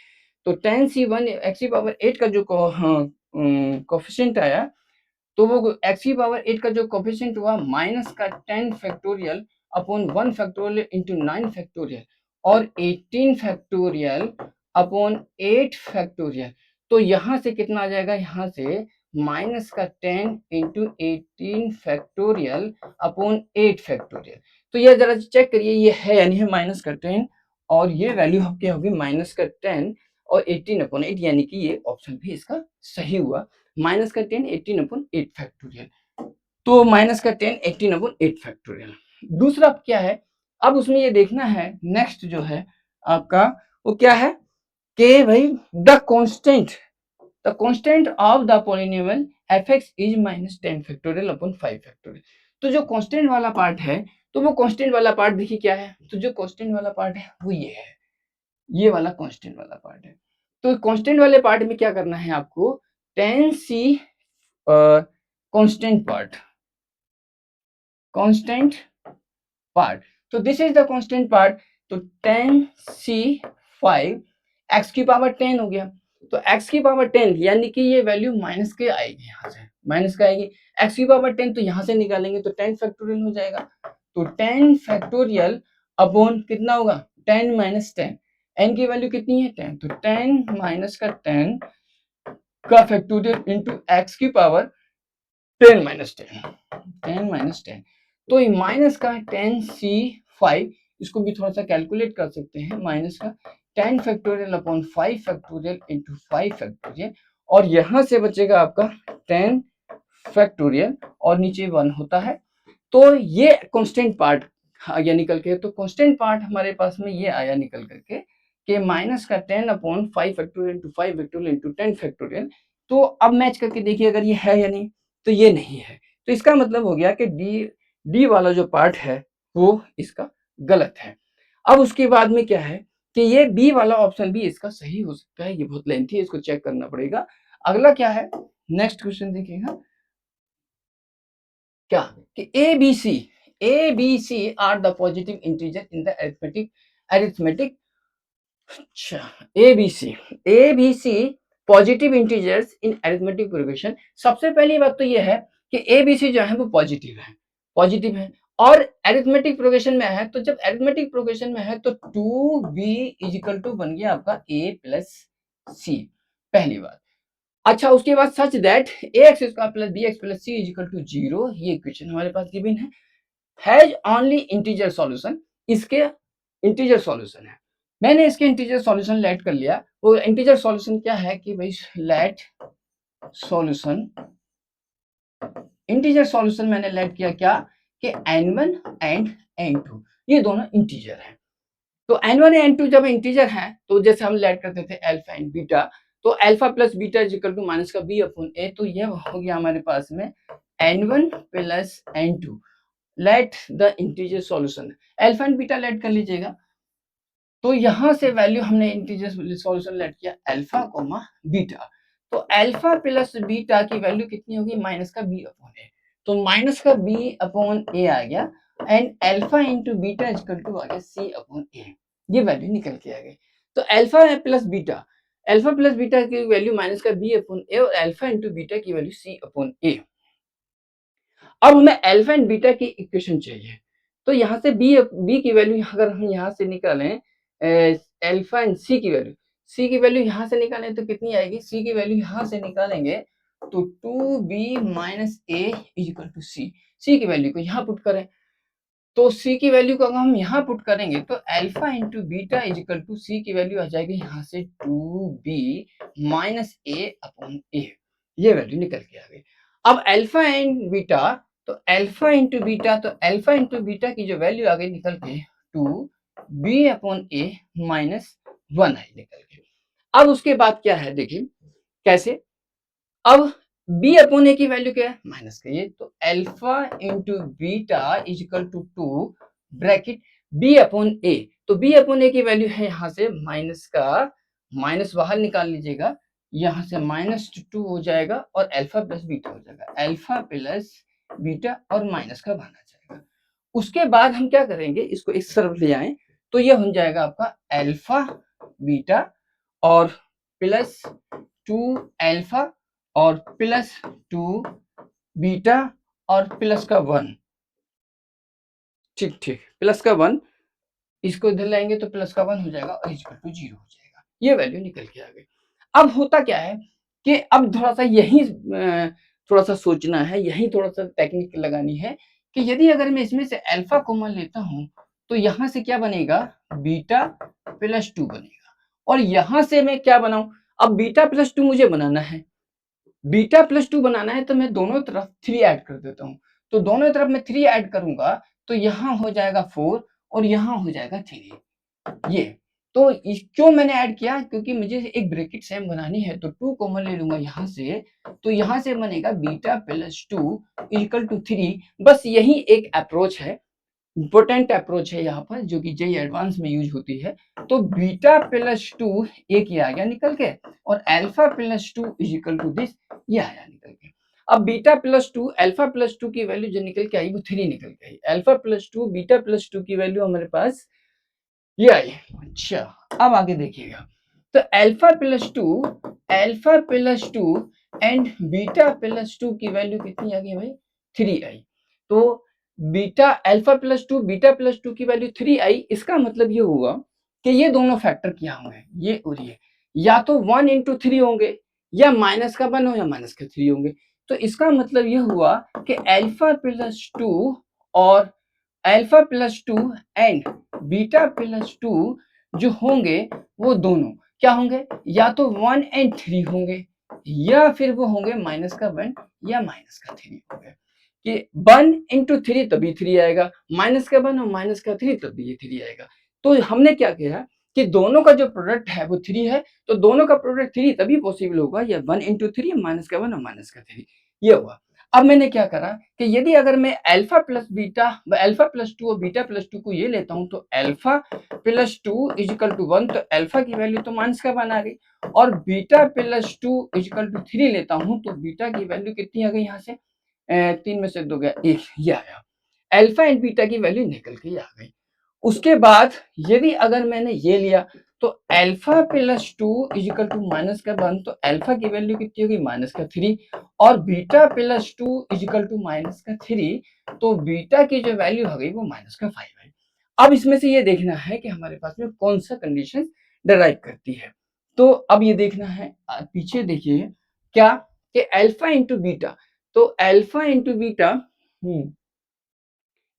तो tan C1 x की पावर 8 का जो कोफिशिएंट आया, तो वो x की पावर 8 का जो कोफिशिएंट हुआ माइनस का 10 factorial upon 1 factorial into 9 factorial और 18 फैक्टोरियल अपॉन 8 फैक्टोरियल। तो यहाँ से कितना आ जाएगा, यहाँ से माइनस का 10 इंटू 18 फैक्टोरियल अपॉन 8 फैक्टोरियल। तो ये जरा चेक करिए, ये है यानी है माइनस का 10 और ये वैल्यू आपके होगी माइनस का 10 और 18 अपॉन 8, यानी कि ये ऑप्शन भी इसका सही हुआ। माइनस का 10 18 अपॉन 8 फैक्टोरियल, तो माइनस का 10 18 अपॉन 8 फैक्टोरियल। दूसरा क्या है, अब उसमें ये देखना है नेक्स्ट जो है आपका वो क्या है कि भाई the constant of the polynomial fx is minus 10 factorial upon 5 factorial. तो जो कांस्टेंट वाला पार्ट है, तो वो कांस्टेंट वाला पार्ट देखिए क्या है, तो जो कांस्टेंट वाला पार्ट है वो ये है, ये वाला कांस्टेंट वाला पार्ट है। तो कांस्टेंट वाले पार्ट में क्या करना है आपको, tan c कांस्टेंट पार्ट, तो this is the constant part. तो tan c5 x की पावर 10 हो गया, तो x की पावर 10 यानी कि ये वैल्यू माइनस के आएगी, यहाँ से माइनस का आएगी, x की पावर 10 तो यहाँ से निकालेंगे तो 10 फैक्टोरियल हो जाएगा। तो 10 फैक्टोरियल अपॉन कितना होगा 10 माइनस 10, n की वैल्यू कितनी है 10, तो 10 माइनस का 10 का फैक्टोरियल इंटू x की पावर 10 माइनस 10, तो ये माइनस का 10c5, इसको भी थोड़ा सा कैलकुलेट कर सकते हैं, माइनस का 10 factorial upon 5 factorial into 5 factorial, और यहां से बचेगा आपका 10 फैक्टोरियल और नीचे 1 होता है। तो ये कांस्टेंट पार्ट आ गया निकल के, तो कांस्टेंट पार्ट हमारे पास में ये आया निकल करके कि माइनस का 10 upon 5 factorial into 5 factorial into 10 factorial. तो अब मैच करके देखिए अगर ये है या नहीं, तो ये नहीं है, तो इसका मतलब हो गया कि डी वाला जो पार्ट है वो इसका गलत है। अब उसके बाद में क्या है कि ये बी वाला ऑप्शन भी इसका सही हो सकता है, ये बहुत लेंथी है, इसको चेक करना पड़ेगा। अगला क्या है, नेक्स्ट क्वेश्चन देखिएगा क्या कि A B C are the positive integer in the arithmetic अच्छा a B c positive integers in arithmetic progression. सबसे पहली बात तो ये है कि ए बी सी जो है वो पॉजिटिव है और अरिथमेटिक प्रोग्रेशन में है, तो जब अरिथमेटिक प्रोग्रेशन में है तो 2b इजिकल टू बन गया आपका a प्लस सी, पहली बात। अच्छा उसके बाद such that A X square plus B X plus C is equal to 0, ये इक्वेशन हमारे पास गिवन है, हैज ओनली इंटीजर सॉल्यूशन, इसके इंटीजर सॉल्यूशन है। मैंने इसके इंटीजर सॉल्यूशन लेट कर लिया, वो इंटीजर सॉल्यूशन क्या है कि भाई लेट सॉल्यूशन, इंटीजर सॉल्यूशन मैंने लेट किया क्या कि n1 एंड n2 ये दोनों इंटीजर हैं। तो n1 एंड n2 जब इंटीजर हैं तो जैसे हम लेट करते थे अल्फा एंड बीटा, तो alpha plus beta is equal to minus का b अपॉन a, तो ये हो गया हमारे पास में n1 plus n2 let the integer solution, alpha and beta let कर लीजिएगा। तो यहां से वैल्यू हमने इंटीजर सॉल्यूशन लेट किया अल्फा कोमा बीटा, तो अल्फा प्लस बीटा की वैल्यू कितनी होगी माइनस का b अपॉन a, तो माइनस का b अपॉन a आ गया and alpha into beta equal to आ गया c अपॉन a, ये वैल्यू निकल के आ गई। तो अल्फा प्लस बीटा की वैल्यू माइनस का b अपॉन a और अल्फा इंटू बीटा की वैल्यू c अपॉन a। अब हमें अल्फा एंड बीटा की इक्वेशन चाहिए, तो यहाँ से बी की वैल्यू अगर हम यहाँ से निकालें अल्फा एंड सी की वैल्यू यहाँ से निकालें तो कितनी आएगी, सी की वैल्यू यहाँ से निकालेंगे तो 2b minus a equal to c की वैल्यू को यहाँ पुट करें, तो सी की वैल्यू को अगर हम यहाँ पुट करेंगे तो alpha into beta is equal to c की वैल्यू आ जाएगी यहाँ से 2b माइनस ए अपॉन ए, ये वैल्यू निकल के आ गई। अब अल्फा एंड बीटा, तो अल्फा इंटू बीटा की जो वैल्यू आ गई निकल के 2b अपॉन ए माइनस 1 आई निकल के। अब उसके बाद क्या है देखिए कैसे, अब b अपॉन ए की वैल्यू क्या है माइनस का ये, तो alpha into beta is equal to 2 bracket b upon ए, तो b अपॉन ए की वैल्यू है यहाँ से माइनस का माइनस बाहर निकाल लीजिएगा, यहाँ से -2 हो जाएगा और अल्फा प्लस बीटा हो जाएगा, अल्फा प्लस बीटा और माइनस का बाहर आ जाएगा। उसके बाद हम क्या करेंगे, इसको इस तरफ ले आए तो ये हो जाएगा आपका अल्फा बीटा और प्लस 2 अल्फा और प्लस 2 बीटा और प्लस का 1। ठीक ठीक, प्लस का 1, इसको इधर लाएंगे तो प्लस का 1 हो जाएगा और इक्वल टू 0 हो जाएगा। ये वैल्यू निकल के आ गई। अब होता क्या है कि अब थोड़ा सा यही थोड़ा सा सोचना है, यही थोड़ा सा टेक्निक लगानी है कि यदि अगर मैं इसमें से अल्फा कॉमन लेता हूं तो यहां से क्या बनेगा, बीटा प्लस 2 बनेगा। और यहां से मैं क्या बनाऊं, अब बीटा प्लस 2 मुझे बनाना है, बीटा प्लस 2 बनाना है तो मैं दोनों तरफ 3 ऐड कर देता हूं। तो दोनों तरफ मैं 3 ऐड करूंगा तो यहां हो जाएगा 4 और यहां हो जाएगा 3। ये तो क्यों मैंने ऐड किया, क्योंकि मुझे एक ब्रैकेट सेम बनानी है तो 2 कॉमन ले लूंगा यहां से, तो यहां से बनेगा बीटा प्लस 2 इक्वल टू 3। बस यही एक अप्रोच है, इंपॉर्टेंट अप्रोच है यहाँ पर, जो कि जेई एडवांस में यूज होती है। तो बीटा प्लस 2 एक ही आ गया निकल के, और alpha plus 2 is equal to this, ये आया निकल के। अब बीटा प्लस 2 अल्फा प्लस 2 की वैल्यू जो निकल के आई वो 3 निकल के आई। अल्फा प्लस 2 बीटा प्लस 2 की वैल्यू हमारे पास ये आई। अच्छा, अब आगे देखिएगा, तो alpha plus 2 and beta plus 2 की वैल्यू कितनी आ गई भाई, 3 आई। तो beta alpha plus 2 beta plus 2 की वैल्यू 3 आई। इसका मतलब ये हुआ कि ये दोनों फैक्टर क्या होंगे, ये और ये या तो 1 इंटू 3 होंगे, या माइनस का 1 हो या माइनस का 3 होंगे। तो इसका मतलब ये हुआ कि अल्फा प्लस 2 और alpha plus 2 and beta plus 2 जो होंगे वो दोनों क्या होंगे, या तो 1 एंड 3 होंगे, या फिर वो होंगे माइनस का 1 या माइनस का 3 होंगे। कि 1 इंटू 3 तभी 3 आएगा, माइनस का 1 और माइनस का 3 तभी ये 3 आएगा। तो हमने क्या किया कि दोनों का जो प्रोडक्ट है वो 3 है, तो दोनों का प्रोडक्ट 3 तभी पॉसिबल होगा, या 1 इंटू 3 माइनस का 1 और माइनस का 3, ये हुआ। अब मैंने क्या करा कि यदि अगर मैं alpha plus beta, alpha plus 2 और बीटा प्लस 2 को ये लेता हूं तो alpha plus 2 is equal to 1, तो अल्फा की वैल्यू तो माइनस का 1 आ गई, और beta plus 2 is equal to 3 लेता हूं तो बीटा की वैल्यू कितनी आ गई, यहाँ से 3 में से 2 गया 1, ये आया। अल्फा एंड बीटा की वैल्यू निकल के आ गई। उसके बाद यदि अगर मैंने ये लिया तो alpha plus 2 is equal to minus का 1, तो अल्फा की वैल्यू कितनी होगी, माइनस का 3, और beta plus 2 is equal to minus का 3, तो बीटा की जो वैल्यू हो गई वो माइनस का 5 है। अब इसमें से ये देखना है कि हमारे पास में कौन सा कंडीशन डराइव करती है। तो अब ये देखना है, पीछे देखिए क्या, कि अल्फा इंटू बीटा, तो alpha into beta,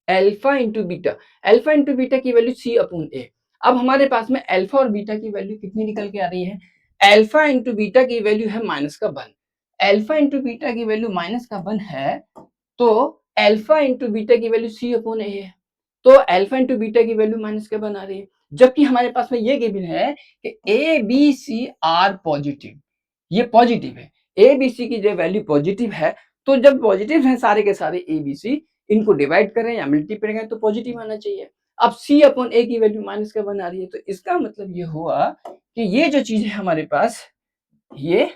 alpha into beta, alpha into beta की वैल्यू सी अपॉन ए। अब हमारे पास में अल्फा और बीटा की वैल्यू कितनी निकल के आ रही है, अल्फा इंटू बीटा की वैल्यू है माइनस का 1, अल्फा इंटू बीटा की वैल्यू माइनस का 1 है, तो अल्फा इंटू बीटा की वैल्यू सी अपॉन ए है, तो अल्फा इंटू बीटा की वैल्यू माइनस का 1 आ रही है। जबकि हमारे पास में ये गिवन है कि A B C are positive, ये पॉजिटिव है, ए बी सी की जो वैल्यू पॉजिटिव है, तो जब पॉजिटिव है सारे के सारे ए बी सी, इनको डिवाइड करें या मल्टीप्लाई करें तो पॉजिटिव आना चाहिए। अब सी अपॉन ए की वैल्यू माइनस का 1 आ रही है, तो इसका मतलब ये हुआ कि ये जो चीज है हमारे पास ये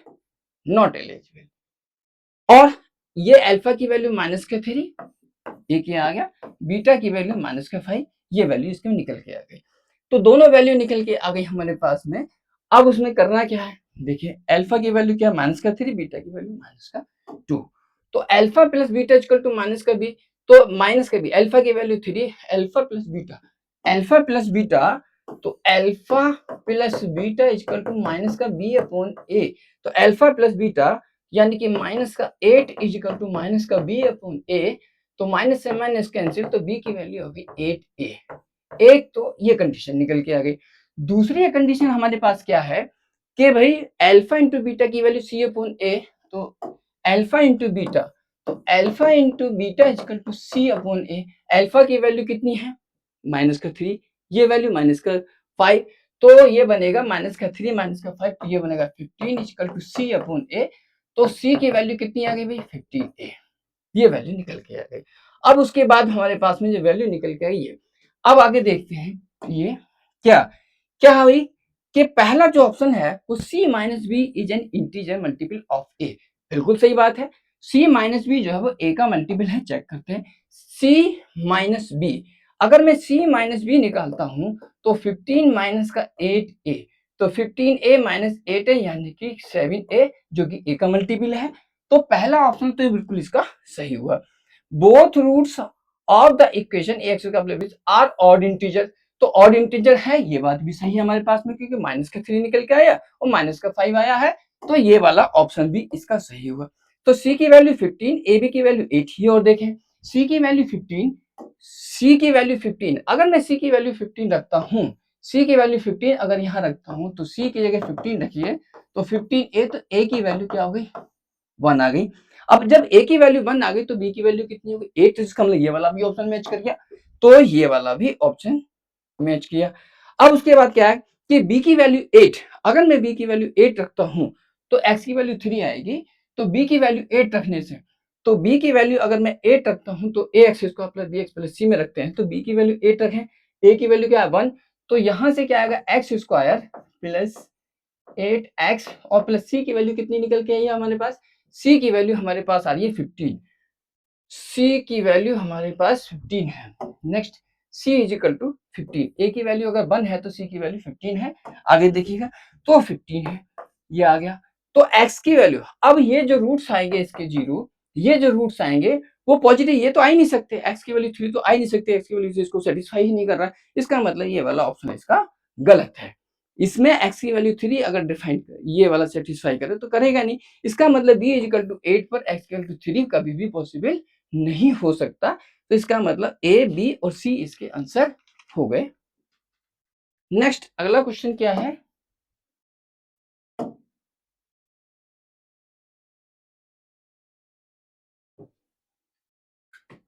नॉट एलिजिबल। और ये अल्फा की वैल्यू माइनस का 3, एक ये आ गया, बीटा की वैल्यू माइनस का 5, ये वैल्यू इसके निकल के आ गई। तो दोनों वैल्यू निकल के आ गई हमारे पास में। अब उसमें करना क्या है, देखिए अल्फा की वैल्यू क्या, माइनस का 3, बीटा की वैल्यू माइनस का 2, तो alpha plus beta equal to minus का बी, तो माइनस का बी, अल्फा की value 3, alpha plus beta, alpha plus beta, तो alpha plus beta equal to minus का बी अपॉन ए, तो अल्फा प्लस बीटा यानी कि माइनस का 8 इज इक्वल टू माइनस का बी अपॉन ए, तो माइनस से माइनस कैंसिल, तो बी की वैल्यू होगी 8a। एक तो ये कंडीशन निकल के आ गई। दूसरी कंडीशन हमारे पास क्या है कि भाई अल्फा इंटू बीटा की वैल्यू सी अपॉन ए, तो अल्फा इंटू बीटा, तो alpha into beta equal to C upon A, alpha की वैल्यू कितनी है माइनस का 3, ये वैल्यू माइनस का 5, तो ये बनेगा माइनस का 3 माइनस का 5, तो ये बनेगा 15 इक्वल टू सी अपॉन ए, तो सी की वैल्यू कितनी आ गई भाई 15a, ये वैल्यू निकल के आ गई। अब उसके बाद हमारे पास में जो वैल्यू निकल के आई है, अब आगे देखते हैं ये क्या क्या हुई कि पहला जो ऑप्शन है वो c minus B is an integer multiple of a, बिल्कुल सही बात है, c माइनस बी जो है वो a का मल्टीपल है। चेक करते हैं c माइनस बी, अगर मैं c माइनस बी निकालता हूं तो 15 माइनस का 8a, तो 15a माइनस 8a यानी कि 7a जो कि a का मल्टीपल है। तो पहला ऑप्शन तो बिल्कुल इसका सही हुआ। Both roots of the equation ax का प्लस आर ऑड इंटीजर, तो ऑड इंटीजर है, ये बात भी सही है हमारे पास में, क्योंकि माइनस का 3 निकल के आया और माइनस का 5 आया है, तो ये वाला ऑप्शन भी इसका सही हुआ। तो c की वैल्यू 15, ab की वैल्यू 8 ही, और देखें c की वैल्यू 15, c की वैल्यू 15, अगर मैं c की वैल्यू 15 रखता हूं, c की वैल्यू 15 अगर यहां रखता हूं, तो c की जगह 15 रखिए, तो 15a, तो a की वैल्यू क्या हो गई, 1 आ गई। अब जब a की वैल्यू 1 आ गई तो b की वैल्यू कितनी होगी, 8, तो इसका मतलब ये वाला भी ऑप्शन मैच कर गया, तो ये वाला भी ऑप्शन मैच किया। अब उसके बाद क्या है कि b की वैल्यू 8, अगर मैं b की वैल्यू 8 रखता हूं तो x की वैल्यू 3 आएगी, तो b की वैल्यू 8 रखने से, तो b की वैल्यू अगर मैं 8 रखता हूं तो ax square plus bx plus c में रखते हैं, तो b की वैल्यू 8 रखें, a की वैल्यू क्या है 1, तो यहां से क्या आएगा x स्क्वायर प्लस 8x, और प्लस c की वैल्यू कितनी निकल के आई है हमारे पास, c की वैल्यू हमारे पास आ रही है 15, c की वैल्यू हमारे पास 15 है। Next c is equal to 15, a की वैल्यू अगर 1 है तो c की वैल्यू 15 है, आगे देखिएगा, तो 15 है, ये आ गया। तो x की वैल्यू, अब ये जो रूट्स आएंगे इसके जीरो, ये जो रूट्स आएंगे वो पॉजिटिव, ये तो आ ही नहीं सकते, x की वैल्यू 3 तो आ ही नहीं सकते, x की वैल्यू से इसको सेटिस्फाई ही नहीं कर रहा है, इसका मतलब ये वाला ऑप्शन इसका गलत है। इसमें x की वैल्यू 3 अगर डिफाइन ये वाला सेटिस्फाई करे तो करेगा नहीं, इसका मतलब b इज इक्वल टू 8 पर x इक्वल टू 3 कभी भी पॉसिबल नहीं हो सकता, तो इसका मतलब a, b और c इसके आंसर हो गए। नेक्स्ट अगला क्वेश्चन क्या है,